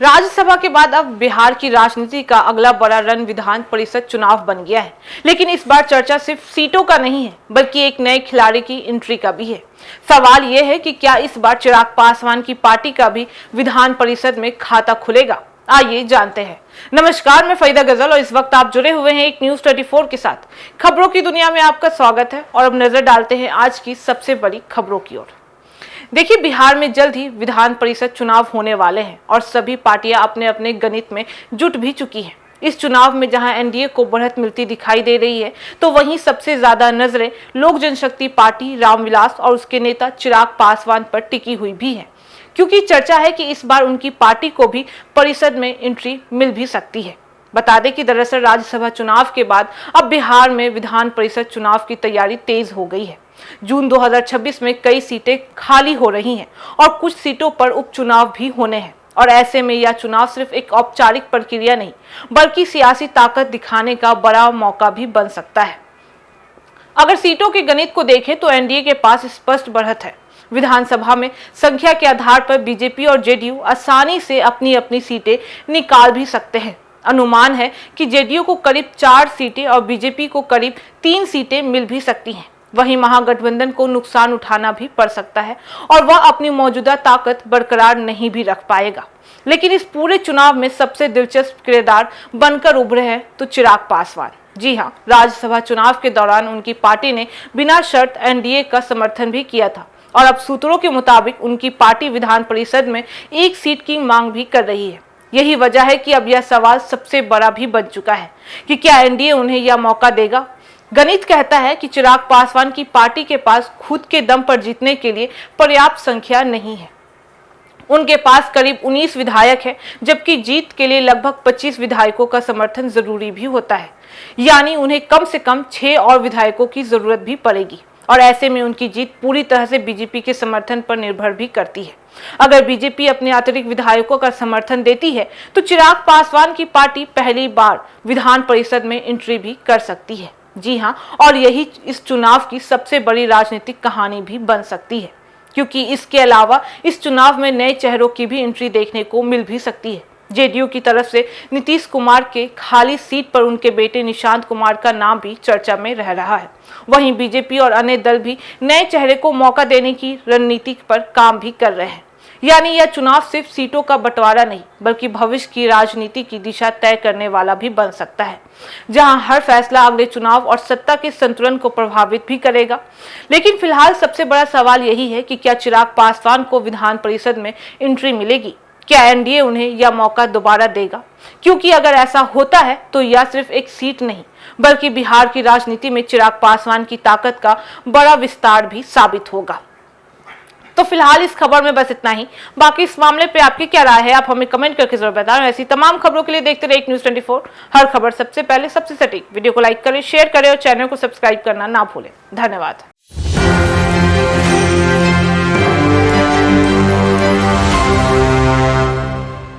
राज्यसभा के बाद अब बिहार की राजनीति का अगला बड़ा रण विधान परिषद चुनाव बन गया है। लेकिन इस बार चर्चा सिर्फ सीटों का नहीं है, बल्कि एक नए खिलाड़ी की एंट्री का भी है। सवाल यह है कि क्या इस बार चिराग पासवान की पार्टी का भी विधान परिषद में खाता खुलेगा। आइए जानते हैं। नमस्कार, मैं फरीदा गजल और इस वक्त आप जुड़े हुए हैं एक न्यूज 24 के साथ। खबरों की दुनिया में आपका स्वागत है और अब नजर डालते हैं आज की सबसे बड़ी खबरों की ओर। देखिए, बिहार में जल्द ही विधान परिषद चुनाव होने वाले हैं और सभी पार्टियां अपने अपने गणित में जुट भी चुकी हैं। इस चुनाव में जहां एनडीए को बढ़त मिलती दिखाई दे रही है, तो वहीं सबसे ज्यादा नजरें लोक जनशक्ति पार्टी रामविलास और उसके नेता चिराग पासवान पर टिकी हुई भी है, क्योंकि चर्चा है कि इस बार उनकी पार्टी को भी परिषद में एंट्री मिल भी सकती है। बता दें कि दरअसल राज्यसभा चुनाव के बाद अब बिहार में विधान परिषद चुनाव की तैयारी तेज हो गई है। जून 2026 में कई सीटें खाली हो रही हैं और कुछ सीटों पर उपचुनाव भी होने हैं और ऐसे में यह चुनाव सिर्फ एक औपचारिक प्रक्रिया नहीं, बल्कि सियासी ताकत दिखाने का बड़ा मौका भी बन सकता है। अगर सीटों के गणित को देखें तो एनडीए के पास स्पष्ट बढ़त है। विधानसभा में संख्या के आधार पर बीजेपी और जेडीयू आसानी से अपनी अपनी सीटें निकाल भी सकते हैं। अनुमान है कि जेडीयू को करीब 4 सीटें और बीजेपी को करीब 3 सीटें मिल भी सकती हैं। वहीं महागठबंधन को नुकसान उठाना भी पड़ सकता है और वह अपनी मौजूदा ताकत बरकरार नहीं भी रख पाएगा। लेकिन इस पूरे चुनाव में सबसे दिलचस्प किरदार बनकर उभरे हैं तो चिराग पासवान। जी हां, राज्यसभा चुनाव के दौरान उनकी पार्टी ने बिना शर्त एनडीए का समर्थन भी किया था और अब सूत्रों के मुताबिक उनकी पार्टी विधान परिषद में 1 सीट की मांग भी कर रही है। यही वजह है कि अब यह सवाल सबसे बड़ा भी बन चुका है कि क्या एनडीए उन्हें यह मौका देगा। गणित कहता है कि चिराग पासवान की पार्टी के पास खुद के दम पर जीतने के लिए पर्याप्त संख्या नहीं है। उनके पास करीब 19 विधायक हैं, जबकि जीत के लिए लगभग 25 विधायकों का समर्थन जरूरी भी होता है। यानी उन्हें कम से कम 6 और विधायकों की जरूरत भी पड़ेगी और ऐसे में उनकी जीत पूरी तरह से बीजेपी के समर्थन पर निर्भर भी करती है। अगर बीजेपी अपने अतिरिक्त विधायकों का समर्थन देती है तो चिराग पासवान की पार्टी पहली बार विधान परिषद में एंट्री भी कर सकती है। जी हां, और यही इस चुनाव की सबसे बड़ी राजनीतिक कहानी भी बन सकती है, क्योंकि इसके अलावा इस चुनाव में नए चेहरों की भी एंट्री देखने को मिल भी सकती है। जेडीयू की तरफ से नीतीश कुमार के खाली सीट पर उनके बेटे निशांत कुमार का नाम भी चर्चा में रह रहा है। वहीं बीजेपी और अन्य दल भी नए चेहरे को मौका देने की रणनीति पर काम भी कर रहे हैं। यानी यह चुनाव सिर्फ सीटों का बंटवारा नहीं, बल्कि भविष्य की राजनीति की दिशा तय करने वाला भी बन सकता है, जहां हर फैसला अगले चुनाव और सत्ता के संतुलन को प्रभावित भी करेगा। लेकिन फिलहाल सबसे बड़ा सवाल यही है कि क्या चिराग पासवान को विधान परिषद में एंट्री मिलेगी। क्या एनडीए उन्हें यह मौका दोबारा देगा? क्योंकि अगर ऐसा होता है तो यह सिर्फ एक सीट नहीं, बल्कि बिहार की राजनीति में चिराग पासवान की ताकत का बड़ा विस्तार भी साबित होगा। तो फिलहाल इस खबर में बस इतना ही। बाकी इस मामले पे आपकी क्या राय है, आप हमें कमेंट करके जरूर बताएं। ऐसी तमाम खबरों के लिए देखते रहिए न्यूज 24, हर खबर सबसे पहले सबसे सटीक। वीडियो को लाइक करें, शेयर करें और चैनल को सब्सक्राइब करना ना भूलें। धन्यवाद।